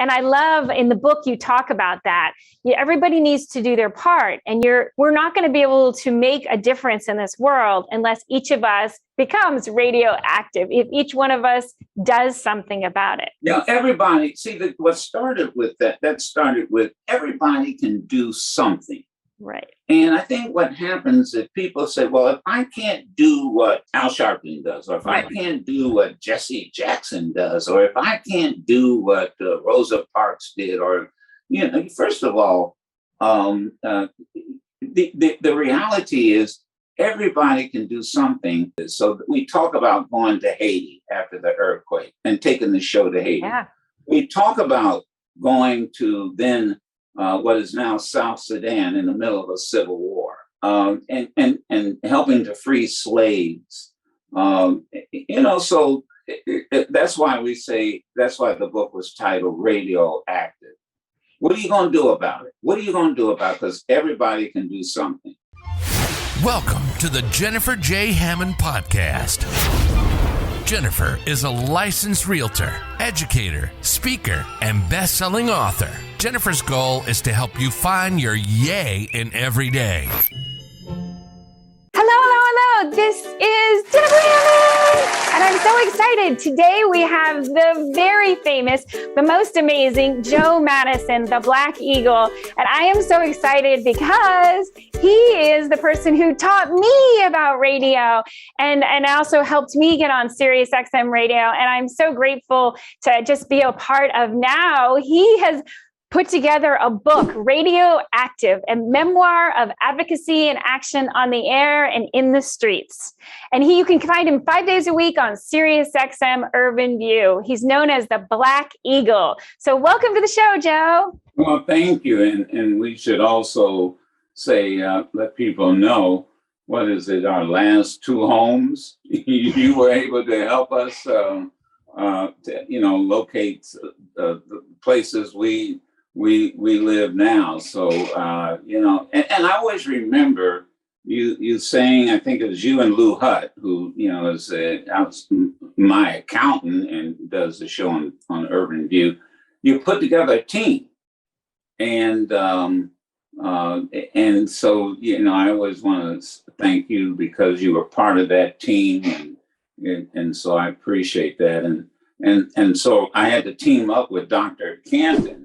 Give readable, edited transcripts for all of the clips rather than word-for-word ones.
And I love in the book, you talk about that. Everybody needs to do their part. And we're not going to be able to make a difference in this world unless each of us becomes radioactive, if each one of us does something about it. Yeah, everybody, see, what started with that started with everybody can do something. Right. And I think what happens is people say, well, if I can't do what Al Sharpton does, or if I can't do what Jesse Jackson does, or if I can't do what Rosa Parks did, or, first of all, the reality is everybody can do something. So we talk about going to Haiti after the earthquake and taking the show to Haiti. Yeah. We talk about going to then what is now South Sudan in the middle of a civil war, and helping to free slaves. So that's why the book was titled Radioactive. What are you going to do about it? Because everybody can do something. Welcome to the Jennifer J. Hammond Podcast. Jennifer is a licensed realtor, educator, speaker, and best-selling author. Jennifer's goal is to help you find your yay in every day. Hello. This is Jennifer Hammond, and I'm so excited. Today we have the very famous, the most amazing Joe Madison, the Black Eagle. And I am so excited because he is the person who taught me about radio and also helped me get on SiriusXM radio. And I'm so grateful to just be a part of now. He has put together a book, Radioactive, a memoir of advocacy and action on the air and in the streets. And you can find him 5 days a week on SiriusXM Urban View. He's known as the Black Eagle. So welcome to the show, Joe. Well, thank you. And we should also say, let people know, what is it, our last two homes? You were able to help us, locate the places we live now. So, and I always remember you saying, I think it was you and Lou Hutt, who, is my accountant and does the show on Urban View. You put together a team. And so, I always want to thank you because you were part of that team. And so I appreciate that. And so I had to team up with Dr. Canton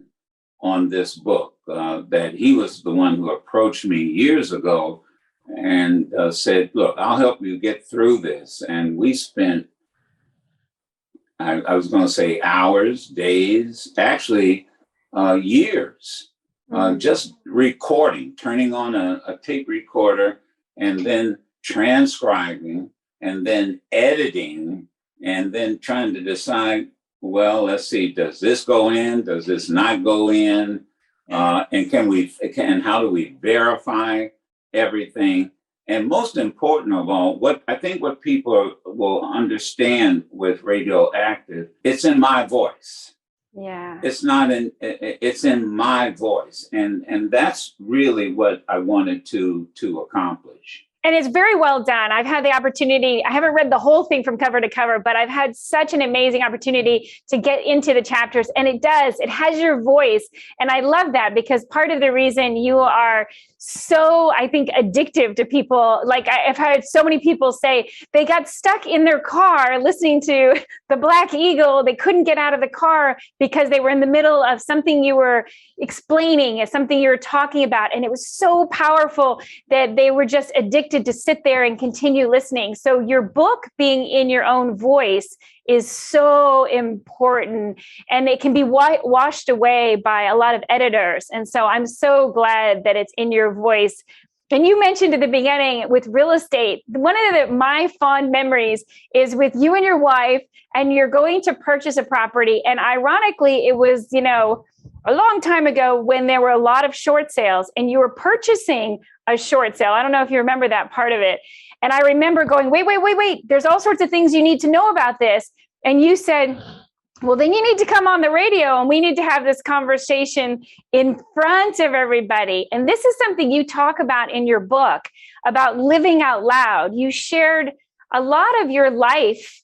on this book, that he was the one who approached me years ago and said, look, I'll help you get through this. And we spent, I was going to say hours, days, actually years, just recording, turning on a tape recorder and then transcribing and then editing and then trying to decide, well, let's see, does this go in? Does this not go in? And how do we verify everything? And most important of all, what people will understand with Radioactive, it's in my voice. Yeah. It's in my voice. And that's really what I wanted to accomplish. And it's very well done. I've had the opportunity, I haven't read the whole thing from cover to cover, but I've had such an amazing opportunity to get into the chapters. And it has your voice. And I love that because part of the reason you are so, I think, addictive to people. Like I've heard so many people say they got stuck in their car listening to the Black Eagle. They couldn't get out of the car because they were in the middle of something you were explaining, something you were talking about. And it was so powerful that they were just addicted to sit there and continue listening. So your book being in your own voice is so important, and it can be washed away by a lot of editors. And so I'm so glad that it's in your voice. And you mentioned at the beginning with real estate, one of my fond memories is with you and your wife, and you're going to purchase a property. And ironically, it was, a long time ago when there were a lot of short sales and you were purchasing a short sale. I don't know if you remember that part of it. And I remember going, wait, there's all sorts of things you need to know about this. And you said, well, then you need to come on the radio and we need to have this conversation in front of everybody. And this is something you talk about in your book about living out loud. You shared a lot of your life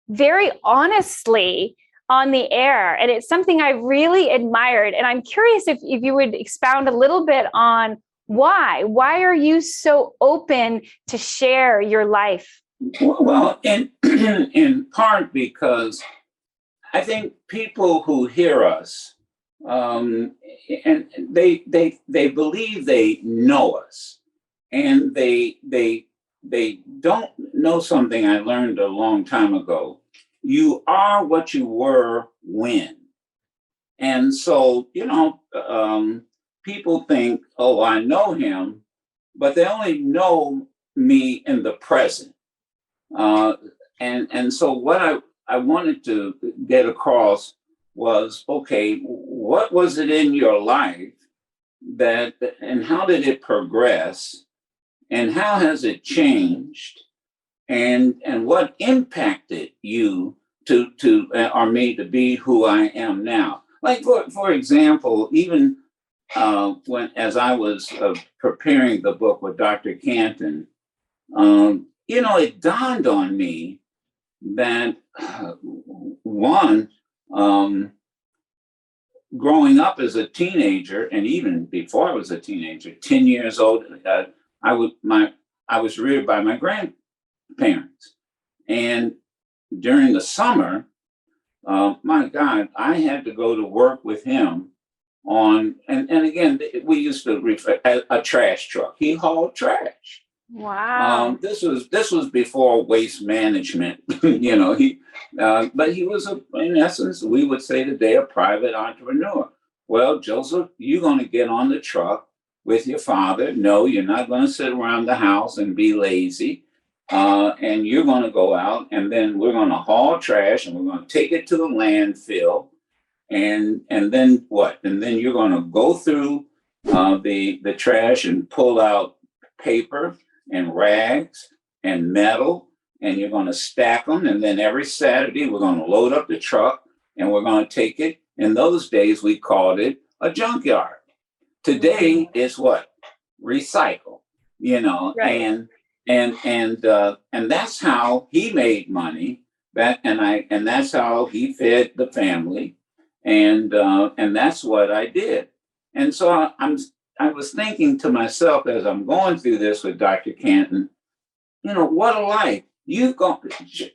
very honestly on the air. And it's something I really admired. And I'm curious if you would expound a little bit on why. Why are you so open to share your life? Well, in part because I think people who hear us, and they believe they know us, and they don't know something I learned a long time ago. You are what you were when. And so, people think, oh, I know him, but they only know me in the present. And so what I wanted to get across was, okay, what was it in your life and how did it progress? And how has it changed? And what impacted you to or me to be who I am now? Like for example, even as I was preparing the book with Dr. Canton, it dawned on me that one, growing up as a teenager, and even before I was a teenager, 10 years old, I was reared by my grandparents, and during the summer, my God, I had to go to work with him on, and again, we used to refer a trash truck. He hauled trash. Wow. This was before waste management, but he was in essence, we would say today, a private entrepreneur. Well, Joseph, you're going to get on the truck with your father. No, you're not going to sit around the house and be lazy. And you're going to go out, and then we're going to haul trash, and we're going to take it to the landfill. And then what? And then you're going to go through the trash and pull out paper and rags and metal, and you're going to stack them. And then every Saturday, we're going to load up the truck, and we're going to take it. In those days, we called it a junkyard. Today, it's what? Recycle, Right. and that's how he made money. And that's how he fed the family. And that's what I did. And so I was thinking to myself as I'm going through this with Dr. Canton, what a life. You've gone,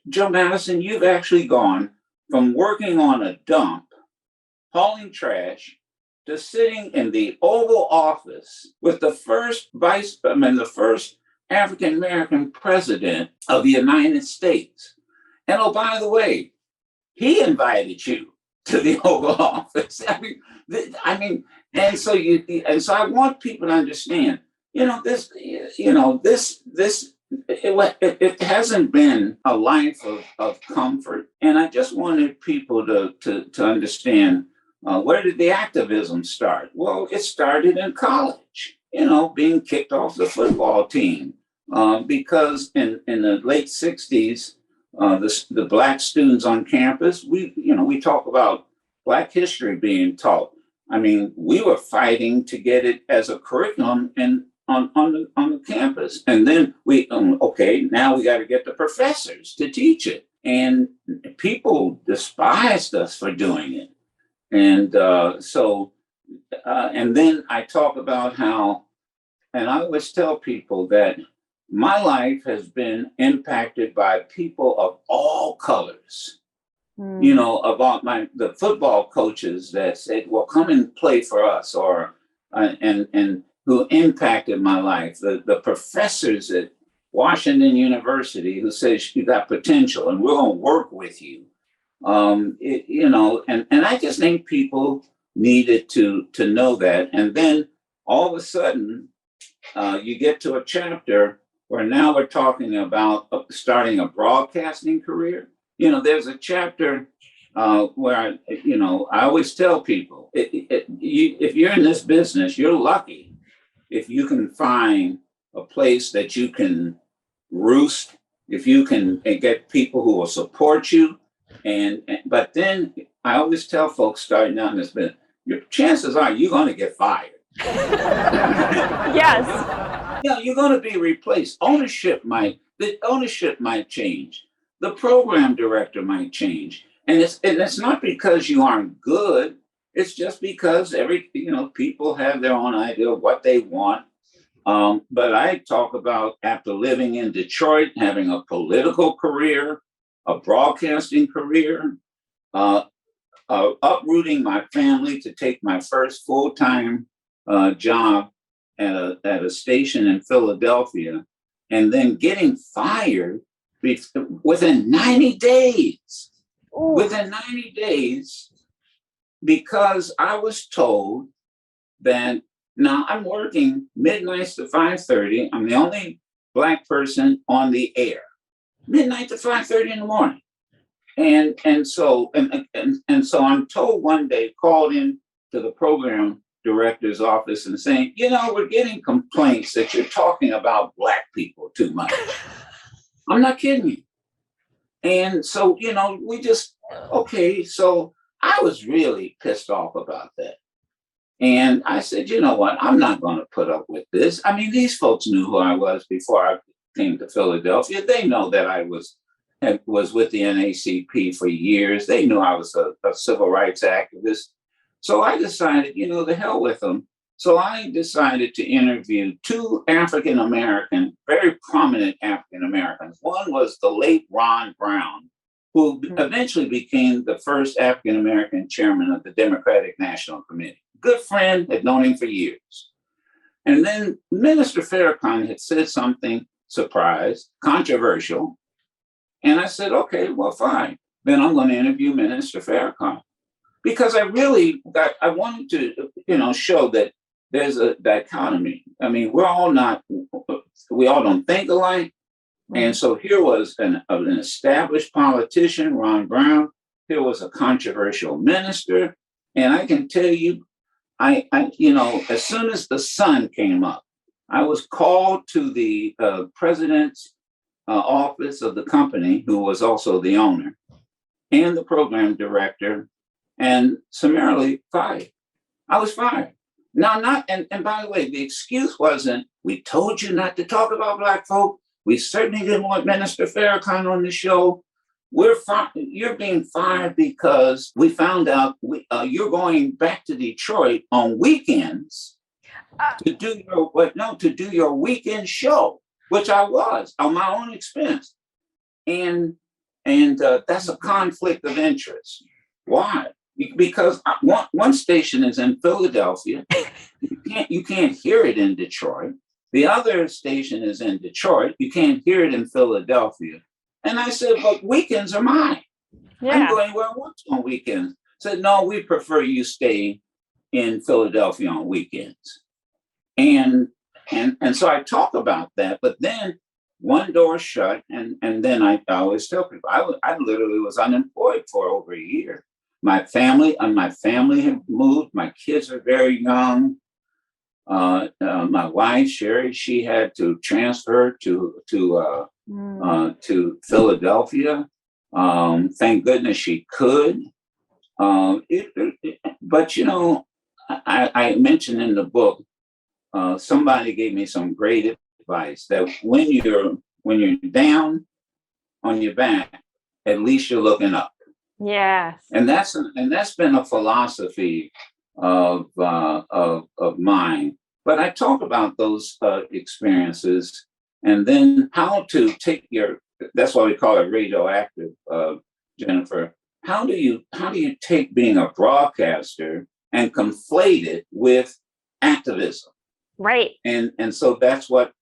Joe Madison, you've actually gone from working on a dump, hauling trash, to sitting in the Oval Office with the first African-American president of the United States. And oh, by the way, he invited you to the Oval Office. And so I want people to understand, it hasn't been a life of comfort. And I just wanted people to understand, where did the activism start? Well, it started in college, being kicked off the football team, because in the late 60s, the Black students on campus, we talk about Black history being taught. I mean, we were fighting to get it as a curriculum on the campus. And then now we got to get the professors to teach it. And people despised us for doing it. And and then I talk about how, and I always tell people that my life has been impacted by people of all colors. About the football coaches that said, well, come and play for us, or and who impacted my life. The professors at Washington University who says you got potential and we're going to work with you. And I just think people needed to know that. And then all of a sudden, you get to a chapter where now we're talking about starting a broadcasting career. There's a chapter where I always tell people, if you're in this business, you're lucky if you can find a place that you can roost, if you can get people who will support you. But then I always tell folks starting out in this business, your chances are you're going to get fired. Yes. You're going to be replaced. The ownership might change. The program director might change. And it's not because you aren't good. It's just because people have their own idea of what they want. But I talk about, after living in Detroit, having a political career, a broadcasting career, uprooting my family to take my first full-time job at a station in Philadelphia, and then getting fired within 90 days. Ooh. Within 90 days, because I was told that now I'm working midnights to 5:30. I'm the only Black person on the air, midnight to 5:30 in the morning. And so I'm told one day, called in to the program director's office and saying, we're getting complaints that you're talking about Black people too much. I'm not kidding you. And so, we just, okay. So I was really pissed off about that. And I said, you know what? I'm not going to put up with this. I mean, these folks knew who I was before I came to Philadelphia. They know that I was with the NAACP for years. They knew I was a civil rights activist. So I decided, the hell with them. So I decided to interview two African-American, very prominent African-Americans. One was the late Ron Brown, who eventually became the first African-American chairman of the Democratic National Committee. Good friend, had known him for years. And then Minister Farrakhan had said something, surprise, controversial. And I said, okay, well, fine. Then I'm going to interview Minister Farrakhan. Because I wanted to, show that there's a dichotomy. I mean, we all don't think alike. And so here was an established politician, Ron Brown. Here was a controversial minister. And I can tell you, as soon as the sun came up, I was called to the president's office of the company, who was also the owner, and the program director, and summarily fired. I was fired. Now, and by the way, the excuse wasn't, we told you not to talk about Black folk. We certainly didn't want Minister Farrakhan on the show. You're being fired because we found out you're going back to Detroit on weekends to do your weekend show, which I was on my own expense. And that's a conflict of interest. Why? Because one station is in Philadelphia. You can't hear it in Detroit. The other station is in Detroit. You can't hear it in Philadelphia. And I said, but weekends are mine. Yeah. I'm going where I want to on weekends. Said, no, we prefer you stay in Philadelphia on weekends. And so I talk about that, but then one door shut, and then I always tell people, I literally was unemployed for over a year. My family had moved. My kids are very young. My wife, Sherry, she had to transfer to Philadelphia. Thank goodness she could. But I mentioned in the book, somebody gave me some great advice that when you're down on your back, at least you're looking up. Yes. And that's been a philosophy of mine. But I talk about those experiences, and then how to take that's why we call it radioactive, Jennifer. How do you take being a broadcaster and conflate it with activism? Right. And so that's what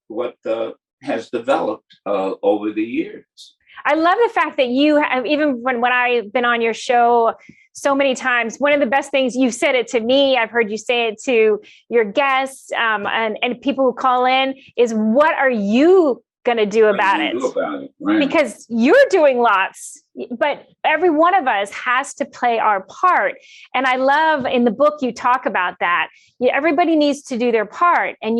has developed over the years. I love the fact that you have, even when I've been on your show so many times, one of the best things, you've said it to me, I've heard you say it to your guests and people who call in, is what are you going to do about it? Right. Because you're doing lots, but every one of us has to play our part. And I love in the book, you talk about that. Everybody needs to do their part. And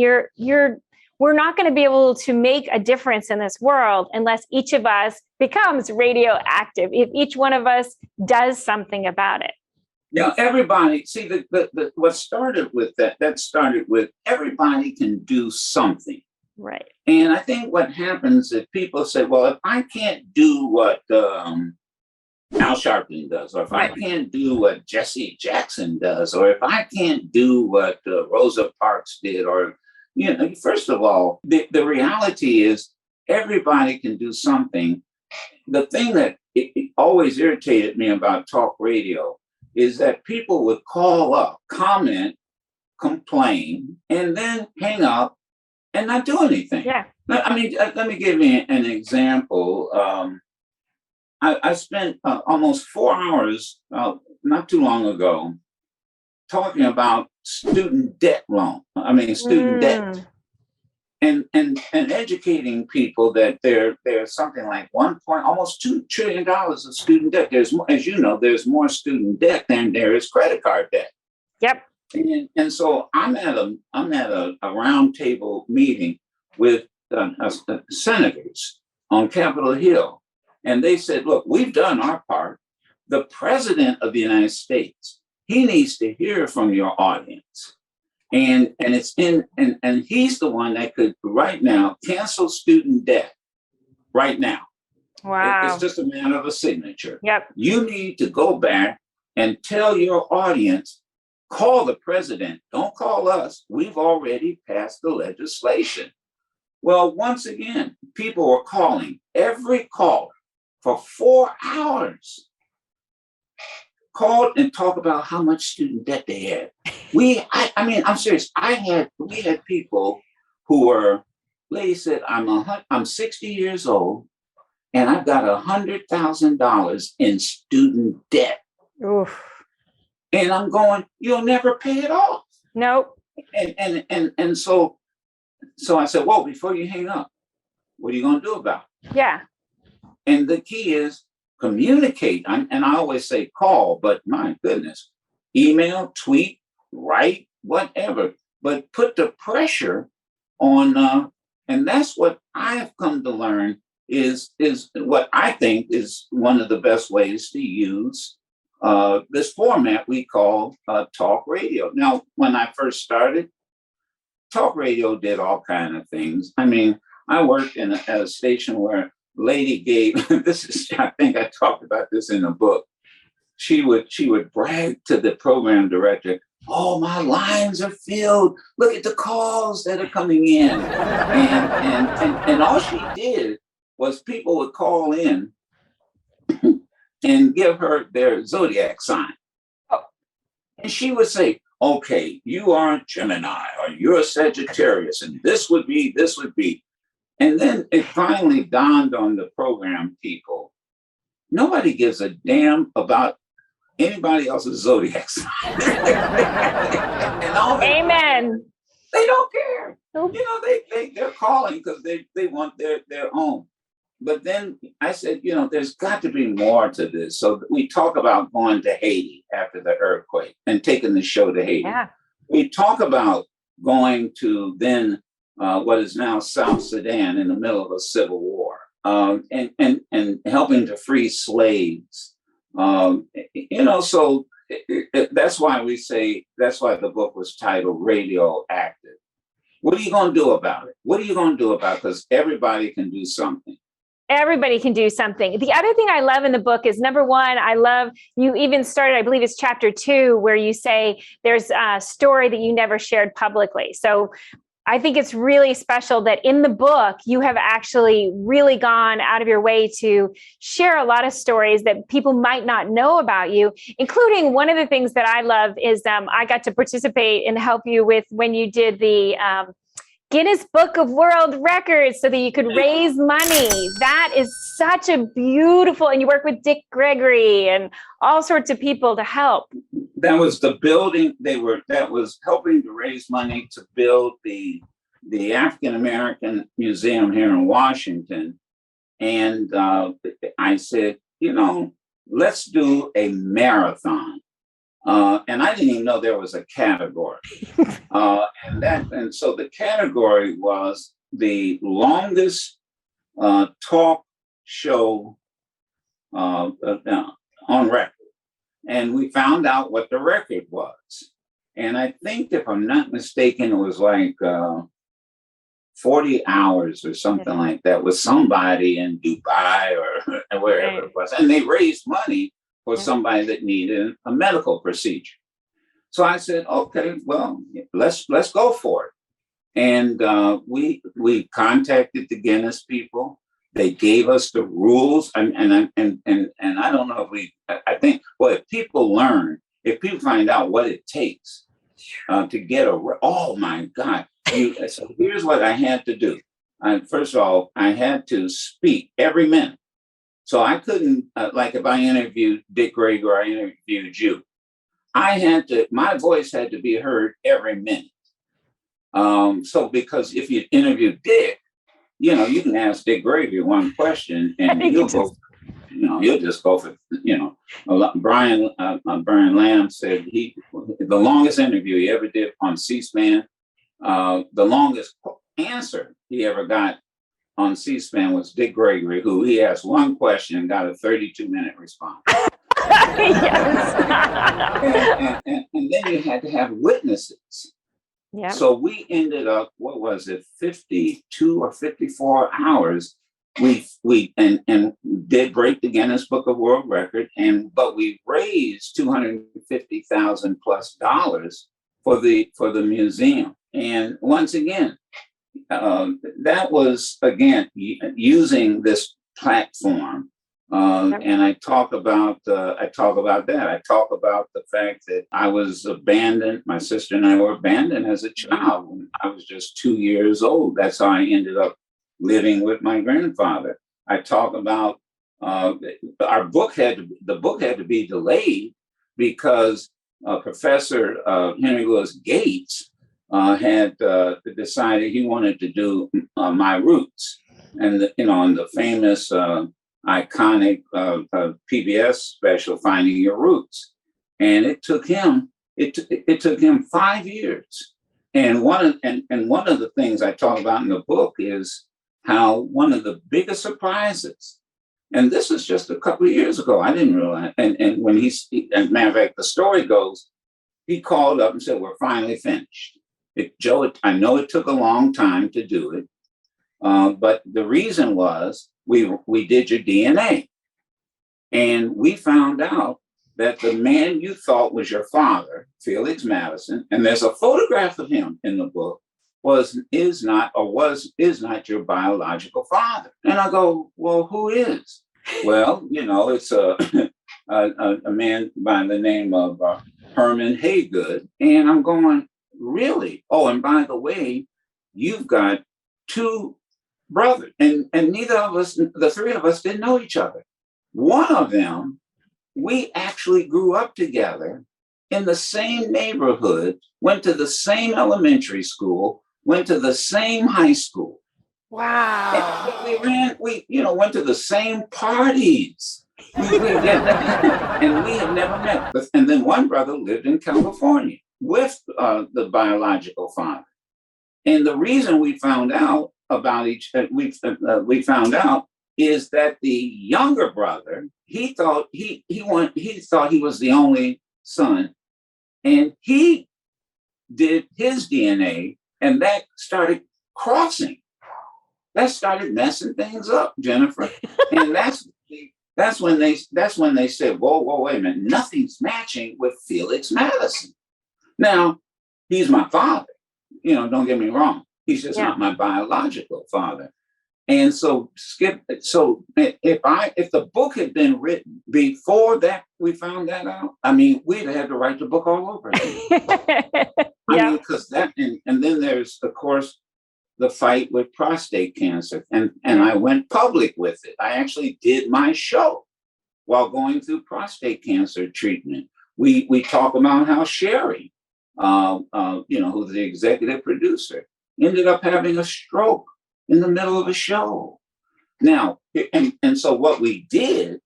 we're not going to be able to make a difference in this world unless each of us becomes radioactive, if each one of us does something about it. Yeah, everybody, see, what started with that started with everybody can do something. Right. And I think what happens is people say, well, if I can't do what Al Sharpton does, or if I can't do what Jesse Jackson does, or if I can't do what Rosa Parks did, or, first of all, the reality is everybody can do something. The thing that it always irritated me about talk radio is that people would call up, comment, complain, and then hang up and not do anything. Yeah. I mean, let me give you an example. I spent almost 4 hours not too long ago talking about student debt, and educating people that there's something like almost $2 trillion of student debt. There's more, as you know, there's more student debt than there is credit card debt. Yep. And so I'm at a round table meeting with senators on Capitol Hill. And they said, look, we've done our part. The president of the United States, he needs to hear from your audience. And he's the one that could right now cancel student debt right now. Wow. It's just a matter of a signature. Yep. You need to go back and tell your audience, call the president. Don't call us. We've already passed the legislation. Well, once again, people were calling. Every caller for 4 hours called and talked about how much student debt they had. I'm serious. We had people who were, lady said, I'm 60 years old and I've got $100,000 in student debt. Oof. And I'm going, you'll never pay it off. Nope. And so I said, well, before you hang up, what are you going to do about it? Yeah. And the key is communicate. And I always say call, but my goodness, email, tweet, write, whatever. But put the pressure on, and that's what I have come to learn is what I think is one of the best ways to use this format we call talk radio. Now, when I first started, talk radio did all kinds of things. I mean, I worked at a station where lady gave, I think I talked about this in a book. She would brag to the program director, oh, my lines are filled. Look at the calls that are coming in. And all she did was people would call in and give her their zodiac sign. And she would say, okay, you are a Gemini or you're a Sagittarius, and this would be. And then it finally dawned on the program people, nobody gives a damn about anybody else's zodiac sign. Amen. They don't care. Nope. They're calling because they want their own. But then I said, there's got to be more to this. So we talk about going to Haiti after the earthquake and taking the show to Haiti. Yeah. We talk about going to then what is now South Sudan in the middle of a civil war, and helping to free slaves. So that's why the book was titled Radioactive. What are you going to do about it? Because everybody can do something. Everybody can do something. The other thing I love in the book is, number one, I love you even started, I believe it's chapter 2, where you say there's a story that you never shared publicly. So I think it's really special that in the book, you have actually really gone out of your way to share a lot of stories that people might not know about you, including one of the things that I love is I got to participate and help you with when you did the Guinness Book of World Records so that you could raise money. That is such a beautiful, and you work with Dick Gregory and all sorts of people to help. That was the building that was helping to raise money to build the African American Museum here in Washington. And I said, let's do a marathon. And I didn't even know there was a category. And so the category was the longest talk show on record. And we found out what the record was. And I think, if I'm not mistaken, it was like 40 hours or something like that with somebody in Dubai or wherever it was. And they raised money for somebody that needed a medical procedure. So I said, okay, well, let's go for it. And we contacted the Guinness people. They gave us the rules, and I don't know if I think, well, if people find out what it takes to get oh my God. So here's what I had to do. First of all, I had to speak every minute. So I couldn't, like if I interviewed Dick Gregory or I interviewed you, my voice had to be heard every minute. So because if you interview Dick, you can ask Dick Gregory one question and you'll just go for, Brian Lamb said the longest interview he ever did on C-SPAN, the longest answer he ever got on C-SPAN was Dick Gregory, who he asked one question and got a 32-minute response. and then you had to have witnesses. Yeah. So we ended up, 52 or 54 hours. We did break the Guinness Book of World Record, but we raised $250,000 plus for the museum. And once again, that was again using this platform. And I talk about that. I talk about the fact that I was abandoned. My sister and I were abandoned as a child when I was just 2 years old. That's how I ended up living with my grandfather. I talk about the book had to be delayed because Professor Henry Louis Gates had decided he wanted to do My Roots, and the famous iconic PBS special, Finding Your Roots. And it took him 5 years. And one of the things I talk about in the book is how one of the biggest surprises, and this is just a couple of years ago, I didn't realize, and when as a matter of fact, the story goes, he called up and said, we're finally finished. Joe, I know it took a long time to do it, but the reason was we did your DNA, and we found out that the man you thought was your father, Felix Madison, and there's a photograph of him in the book, is not your biological father. And I go, well, who is? Well, it's a man by the name of Herman Haygood. And I'm going, really? Oh, and by the way, you've got two brothers, and neither of us, the three of us, didn't know each other. One of them, we actually grew up together in the same neighborhood, went to the same elementary school, went to the same high school. Wow. And we went to the same parties. And we had never met. And then one brother lived in California with the biological father. And the reason we found out about we found out is that the younger brother, he thought he was the only son, and he did his DNA, and that started crossing. That started messing things up, Jennifer. And that's when they said, whoa, wait a minute, nothing's matching with Felix Madison. Now, he's my father. Don't get me wrong. He's just not my biological father. And so if the book had been written before that, we found that out, we'd have had to write the book all over again. Because and then there's, of course, the fight with prostate cancer. And I went public with it. I actually did my show while going through prostate cancer treatment. We talk about how Sherry, who's the executive producer, ended up having a stroke in the middle of a show. Now, and so what we did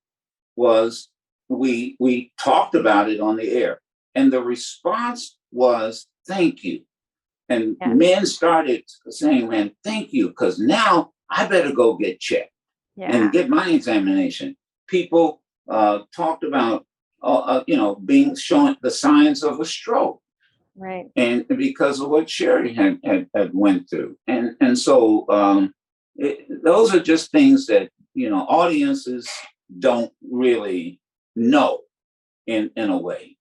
was we talked about it on the air, and the response was, thank you. And men started saying, man, thank you, because now I better go get checked and get my examination. People talked about, being shown the signs of a stroke. Right. And because of what Sherry had went through. And so those are just things that, audiences don't really know in a way.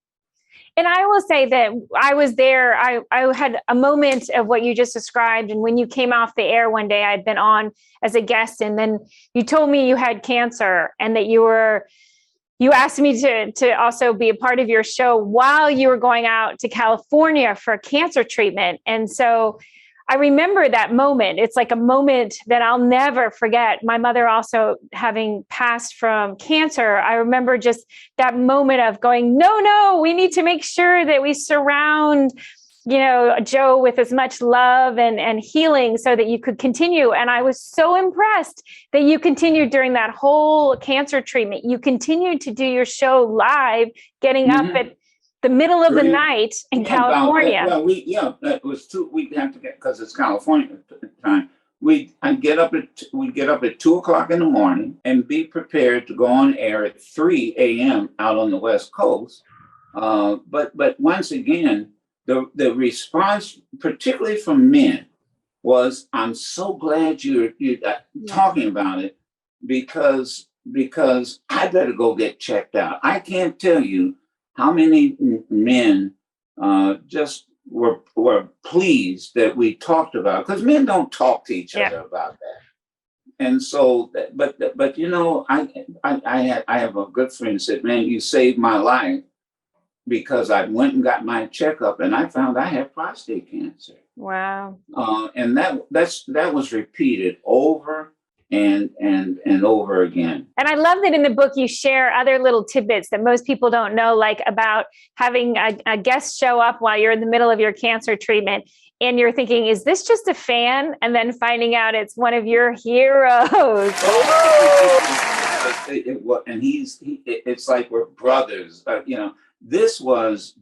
And I will say that I was there. I had a moment of what you just described. And when you came off the air one day, I'd been on as a guest, and then you told me you had cancer and that you asked me to also be a part of your show while you were going out to California for cancer treatment. And so I remember that moment. It's like a moment that I'll never forget. My mother also having passed from cancer. I remember just that moment of going, no, we need to make sure that we surround, Joe with as much love and healing so that you could continue. And I was so impressed that you continued during that whole cancer treatment. You continued to do your show live, getting up at the middle of the night in California. That was too. We have to get, because it's California time. We'd get up at 2:00 in the morning and be prepared to go on air at 3 a.m. out on the West Coast. But once again, the response, particularly from men, was, "I'm so glad you're talking about it, because I better go get checked out." I can't tell you how many men just were pleased that we talked about, because men don't talk to each other about that. And so, but I have a good friend who said, "Man, you saved my life," because I went and got my checkup and I found I had prostate cancer. Wow. And that was repeated over and over again. And I love that in the book you share other little tidbits that most people don't know, like about having a guest show up while you're in the middle of your cancer treatment. And you're thinking, is this just a fan? And then finding out it's one of your heroes. And it's like we're brothers. This was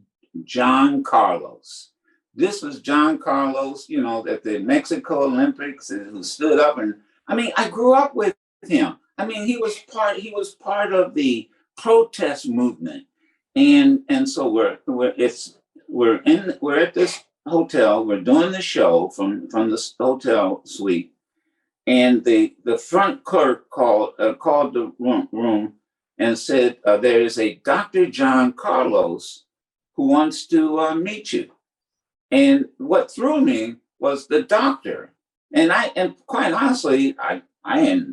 John Carlos. This was John Carlos, at the Mexico Olympics, who stood up. And I grew up with him. He was part of the protest movement. And so we're at this hotel. We're doing the show from the hotel suite, and the front clerk called the room and said, "There is a Dr. John Carlos who wants to meet you." And what threw me was the doctor, and quite honestly, the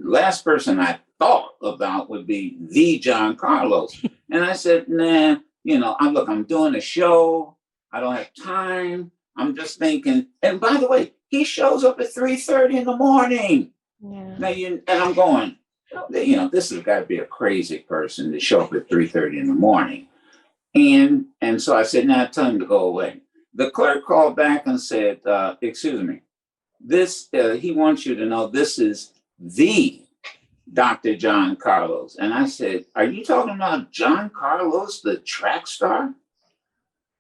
last person I thought about would be the John Carlos. And I said, "Nah, I'm doing a show. I don't have time. I'm just thinking." And by the way, he shows up at 3:30 in the morning. Yeah. Now and I'm going, this has got to be a crazy person to show up at 3:30 in the morning. And so I said, "Now tell him to go away." The clerk called back and said, "Excuse me, he wants you to know this is the Dr. John Carlos." And I said, "Are you talking about John Carlos, the track star?"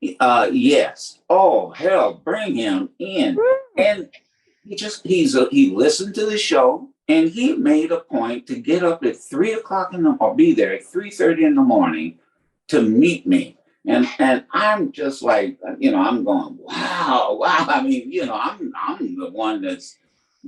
"Yes." "Oh, hell, bring him in." And he listened to the show, and he made a point to get up at 3:00 or be there at 3:30 in the morning to meet me. And I'm just like, I'm going, wow. I'm the one that's,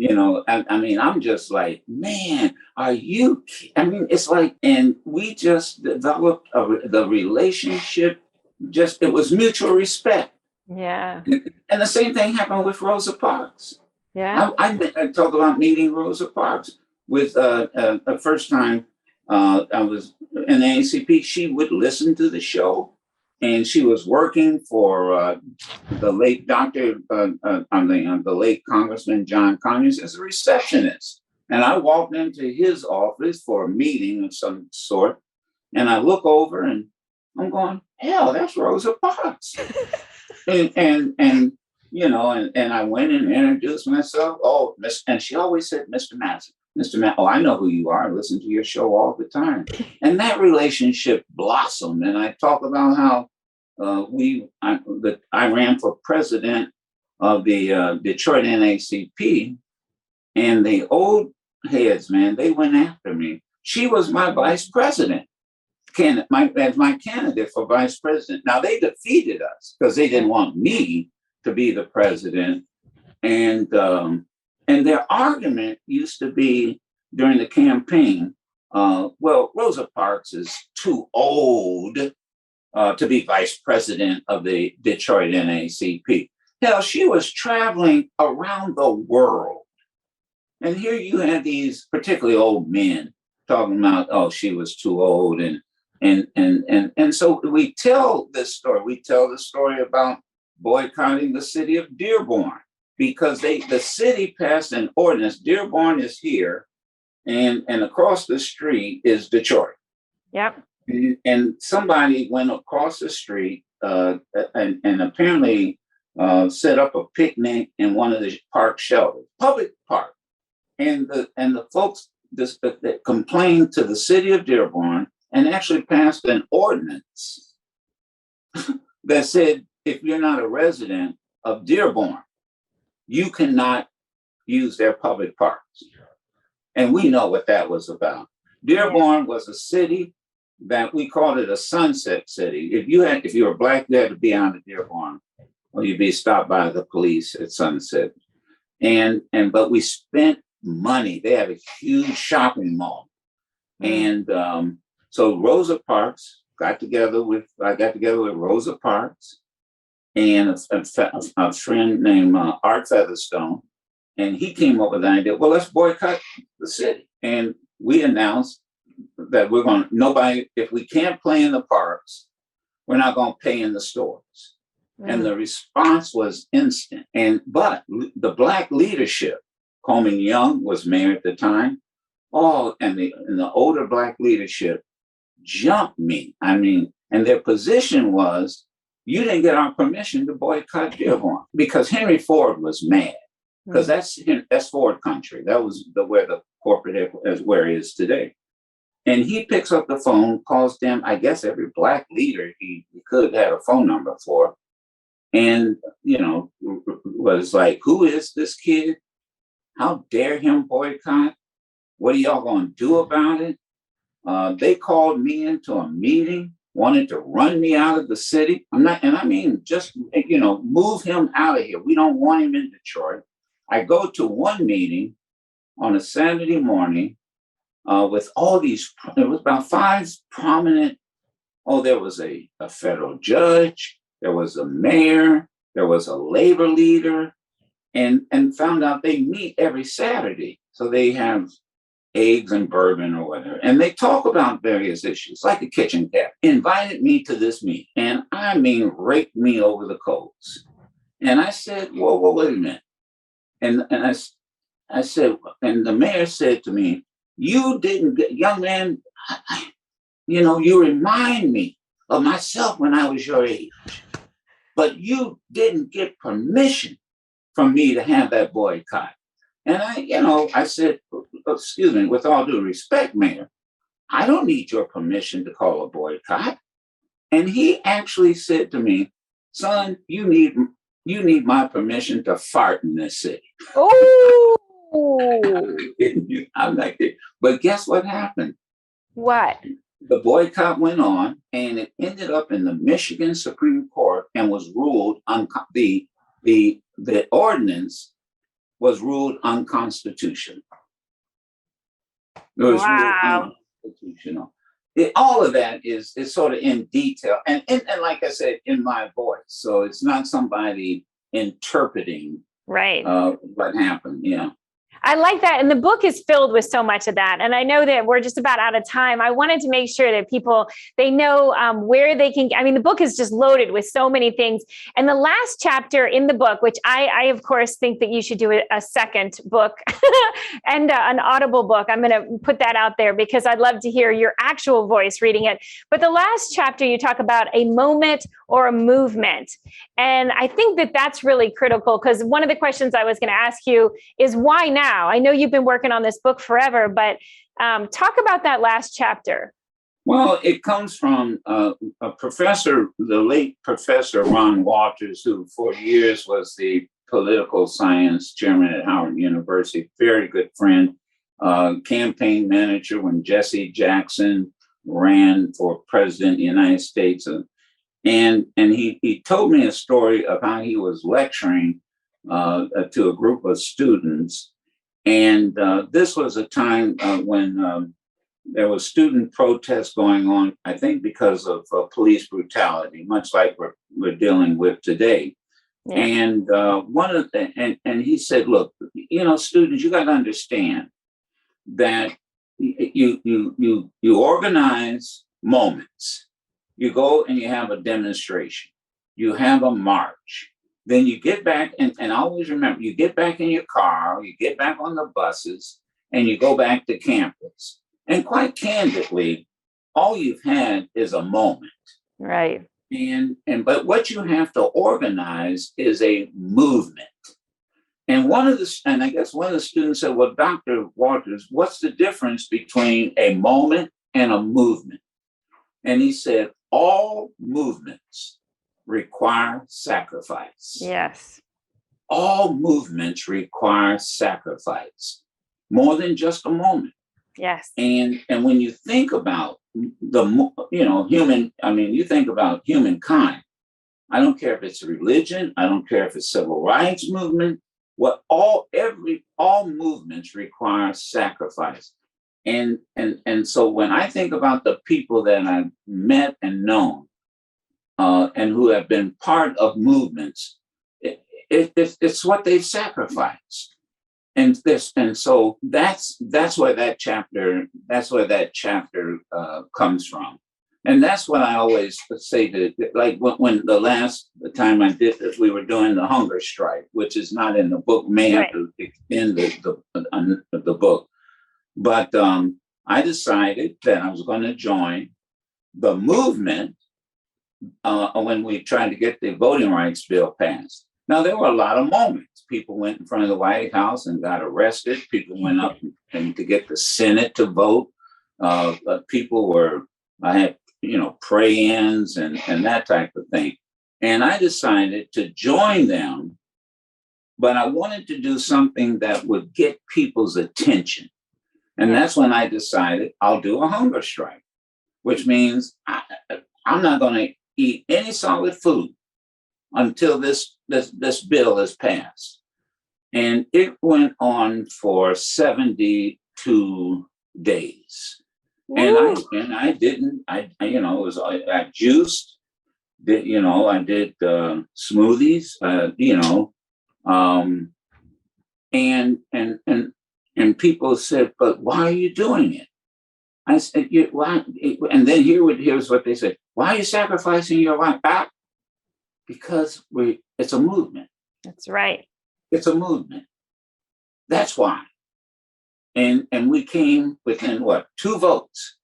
I'm just like, man, are you? It's like, and we just developed the relationship. It was mutual respect. Yeah. And the same thing happened with Rosa Parks. Yeah. I talk about meeting Rosa Parks with the first time I was in the ACP. She would listen to the show, and she was working for the late the late Congressman John Conyers as a receptionist. And I walked into his office for a meeting of some sort, and I look over and I'm going, hell, that's Rosa Parks. and I went and introduced myself. Oh, and she always said, "Mr. Madison, Mr. Madison, oh, I know who you are. I listen to your show all the time." And that relationship blossomed. And I talk about how I ran for president of the Detroit NAACP, and the old heads, man, they went after me. She was my vice president. as my candidate for vice president. Now they defeated us because they didn't want me to be the president, and their argument used to be during the campaign, well, Rosa Parks is too old to be vice president of the Detroit NAACP. Hell, she was traveling around the world. And here you had these particularly old men talking about, oh, she was too old. And so we tell this story. We tell the story about boycotting the city of Dearborn because the city passed an ordinance. Dearborn is here, and across the street is Detroit. Yep. And somebody went across the street and apparently set up a picnic in one of the park shelters, public park. And the folks that complained to the city of Dearborn and actually passed an ordinance that said, if you're not a resident of Dearborn, you cannot use their public parks. And we know what that was about. Dearborn was a city that we called it a sunset city. If you were black, you had to be out of Dearborn, or you'd be stopped by the police at sunset. But we spent money. They had a huge shopping mall. And so Rosa Parks I got together with Rosa Parks and a friend named Art Featherstone. And he came up with the idea, well, let's boycott the city. And we announced that if we can't play in the parks, we're not going to pay in the stores. And the response was instant. But the Black leadership, Coleman Young was mayor at the time, and the older Black leadership jumped me. And their position was, you didn't get our permission to boycott Dearborn, because Henry Ford was mad. Because that's Ford country. That was where the corporate is, where it is today. And he picks up the phone, calls them, I guess every Black leader he could have a phone number for. And, was like, who is this kid? How dare him boycott? What are y'all going to do about it? They called me into a meeting, wanted to run me out of the city. Just move him out of here. We don't want him in Detroit. I go to one meeting on a Saturday morning with all these, it was about 5 prominent, there was a federal judge, there was a mayor, there was a labor leader, and found out they meet every Saturday. So they have eggs and bourbon or whatever, and they talk about various issues, like a kitchen cat. Invited me to this meeting, and raked me over the coals. And I said, whoa, wait a minute. And I said, and the mayor said to me, you didn't get, young man, you remind me of myself when I was your age, but you didn't get permission from me to have that boycott. And I said, excuse me, with all due respect, Mayor, I don't need your permission to call a boycott. And he actually said to me, son, you need my permission to fart in this city. Oh, I'm like, but guess what happened? What? The boycott went on, and it ended up in the Michigan Supreme Court and was ruled the ordinance was ruled unconstitutional. It was ruled unconstitutional. All of that is sort of in detail, and like I said, in my voice. So it's not somebody interpreting what happened. Yeah. I like that. And the book is filled with so much of that. And I know that we're just about out of time. I wanted to make sure that people, they know where they can, the book is just loaded with so many things. And the last chapter in the book, which I of course think that you should do a second book and an Audible book. I'm going to put that out there because I'd love to hear your actual voice reading it. But the last chapter, you talk about a moment or a movement. And I think that that's really critical, because one of the questions I was going to ask you is, why now? I know you've been working on this book forever, but talk about that last chapter. Well, it comes from a professor, the late Professor Ron Walters, who for years was the political science chairman at Howard University, very good friend, campaign manager when Jesse Jackson ran for president of the United States. And he told me a story of how he was lecturing to a group of students. And this was a time when there was student protests going on, I think because of police brutality, much like we're dealing with today. Yeah. And and he said, look, students, you got to understand that you organize moments. You go and you have a demonstration. You have a march. Then you get back, and always remember, you get back in your car, you get back on the buses, and you go back to campus. And quite candidly, all you've had is a moment. Right. But what you have to organize is a movement. And I guess one of the students said, well, Dr. Walters, what's the difference between a moment and a movement? And he said, all movements require sacrifice. Yes. All movements require sacrifice, more than just a moment. Yes. And when you think about you think about humankind, I don't care if it's religion, I don't care if it's civil rights movement, all movements require sacrifice. And so when I think about the people that I've met and known, and who have been part of movements, it's what they've sacrificed. And so that's where that chapter comes from. And that's what I always say like when the time we were doing the hunger strike, which is not in the book, may have to extend the book. But I decided that I was going to join the movement when we tried to get the voting rights bill passed. Now, there were a lot of moments. People went in front of the White House and got arrested. People went up and to get the Senate to vote. I had, pray-ins and that type of thing. And I decided to join them, but I wanted to do something that would get people's attention. And that's when I decided I'll do a hunger strike, which means I'm not going to eat any solid food until this bill is passed. And it went on for 72 days. Woo. And I juiced, I did smoothies, and people said, but why are you doing it? I said, why? And then here's what they said. Why are you sacrificing your life? Because it's a movement. That's right. It's a movement. That's why. And we came within 2 votes.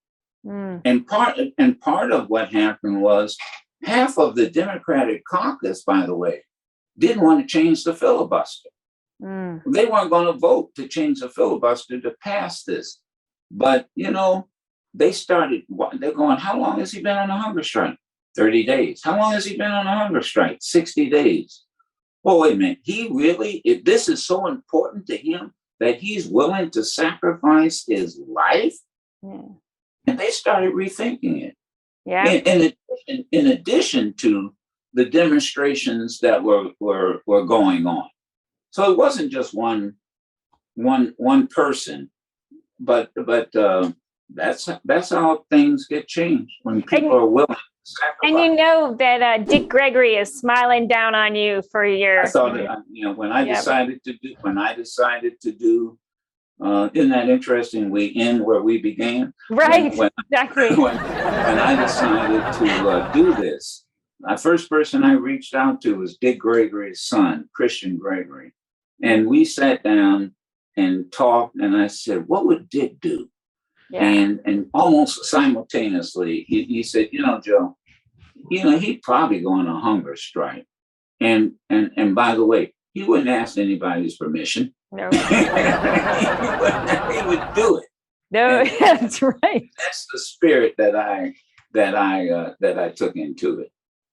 Mm. And part of what happened was half of the Democratic caucus, by the way, didn't want to change the filibuster. Mm. They weren't going to vote to change the filibuster to pass this. But, they're going, how long has he been on a hunger strike? 30 days. How long has he been on a hunger strike? 60 days. Oh, wait a minute. If this is so important to him that he's willing to sacrifice his life? Yeah. And they started rethinking it. Yeah. In addition to the demonstrations that were going on. So it wasn't just one person, but that's how things get changed when people are willing to sacrifice. And that Dick Gregory is smiling down on you for your. I thought when I decided to do. Isn't that interesting? We end where we began. Right. Exactly. When I decided to do this, the first person I reached out to was Dick Gregory's son, Christian Gregory. And we sat down and talked, and I said, what would Dick do? Yeah. And almost simultaneously, he said, Joe, he'd probably go on a hunger strike. And by the way, he wouldn't ask anybody's permission. No. He would do it. No, that's right. That's the spirit that I took into it.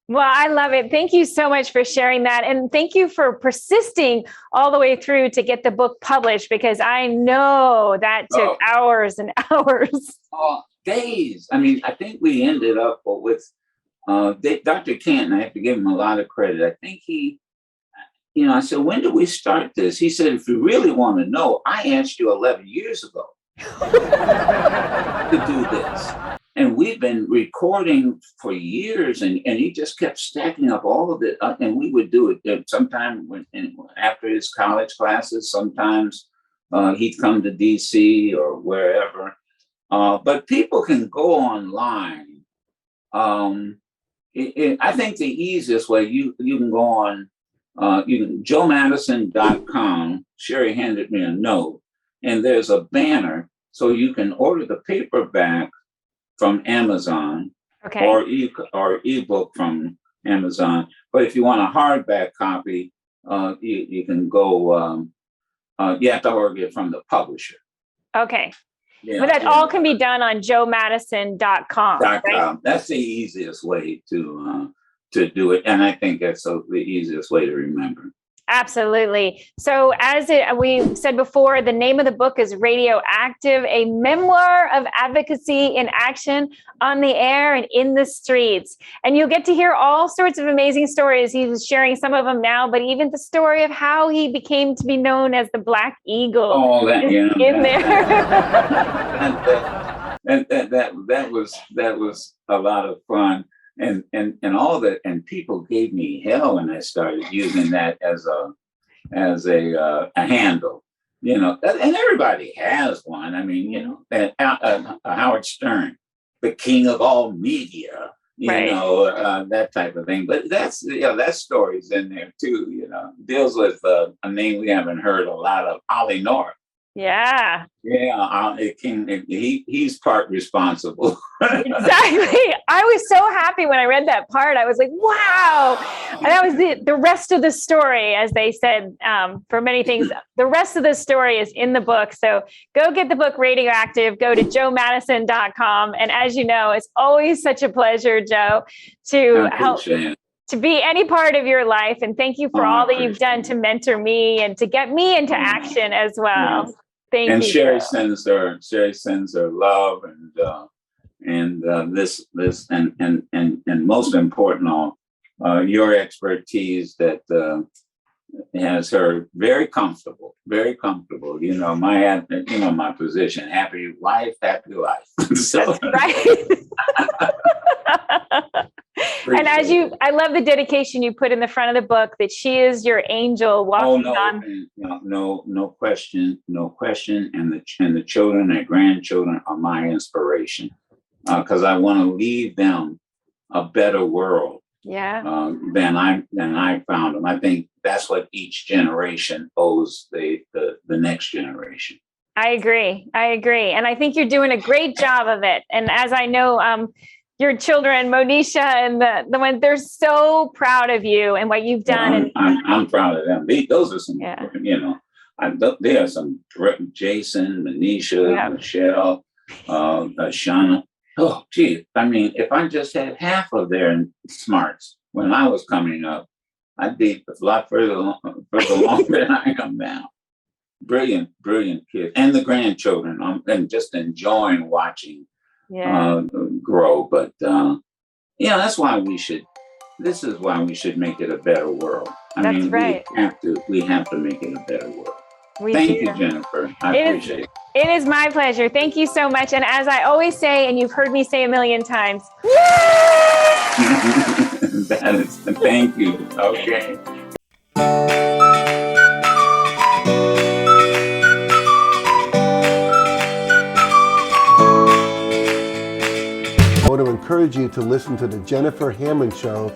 Well, I love it. Thank you so much for sharing that. And thank you for persisting all the way through to get the book published, because I know that took hours and hours. days. I mean, I think we ended up with Dr. Canton. I have to give him a lot of credit. I think he, I said, when did we start this? He said, if you really want to know, I asked you 11 years ago to do this. And we've been recording for years, and he just kept stacking up all of it. And we would do it sometime after his college classes. Sometimes he'd come to DC or wherever. But people can go online. I think the easiest way, you can go on joemadison.com. Sherry handed me a note, and there's a banner, so you can order the paperback from Amazon, or ebook from Amazon. But if you want a hardback copy, you can go. You have to order it from the publisher. Okay. Yeah, but that all can be done on joemadison.com. Right? That's the easiest way to do it, and I think that's the easiest way to remember. Absolutely. So as we said before, the name of the book is Radioactive, a memoir of advocacy in action on the air and in the streets. And you'll get to hear all sorts of amazing stories. He's sharing some of them now, but even the story of how he became to be known as the Black Eagle. Oh, that, in there. that was a lot of fun. And all that, and people gave me hell when I started using that as a handle, and everybody has one. I mean, Howard Stern, the king of all media, that type of thing. But that story's in there too. Deals with a name we haven't heard a lot of, Ollie North. Yeah. Yeah, he's part responsible. Exactly. I was so happy when I read that part. I was like, wow. And that was the rest of the story, as they said, for many things. The rest of the story is in the book. So go get the book Radioactive. Go to joemadison.com. And as you know, it's always such a pleasure, Joe, to help. To be any part of your life. And thank you for all that you've done to mentor me and to get me into action as well. Yes. Thank and you. Sherry sends her love and this and most important, your expertise that has her very comfortable. My position, happy life. So. That's right. And I love the dedication you put in the front of the book that she is your angel walking on. No question. And the children and grandchildren are my inspiration because I want to leave them a better world. Yeah. Than I found them. I think that's what each generation owes the next generation. I agree. And I think you're doing a great job of it. And as I know, your children, Monisha and the one, they're so proud of you and what you've done. I'm proud of them. Those are some, there are some, Jason, Monisha, Michelle, Shauna. Oh, gee, I mean, if I just had half of their smarts when I was coming up, I'd be a lot further along than I am now. Brilliant kids. And the grandchildren, and just enjoying watching grow. But that's why this is why we should make it a better world. That's right. We have to make it a better world. Thank you, Jennifer. I appreciate it. It is my pleasure. Thank you so much. And as I always say, and you've heard me say a million times, thank you. Okay. I want to encourage you to listen to the Jennifer Hammond Show.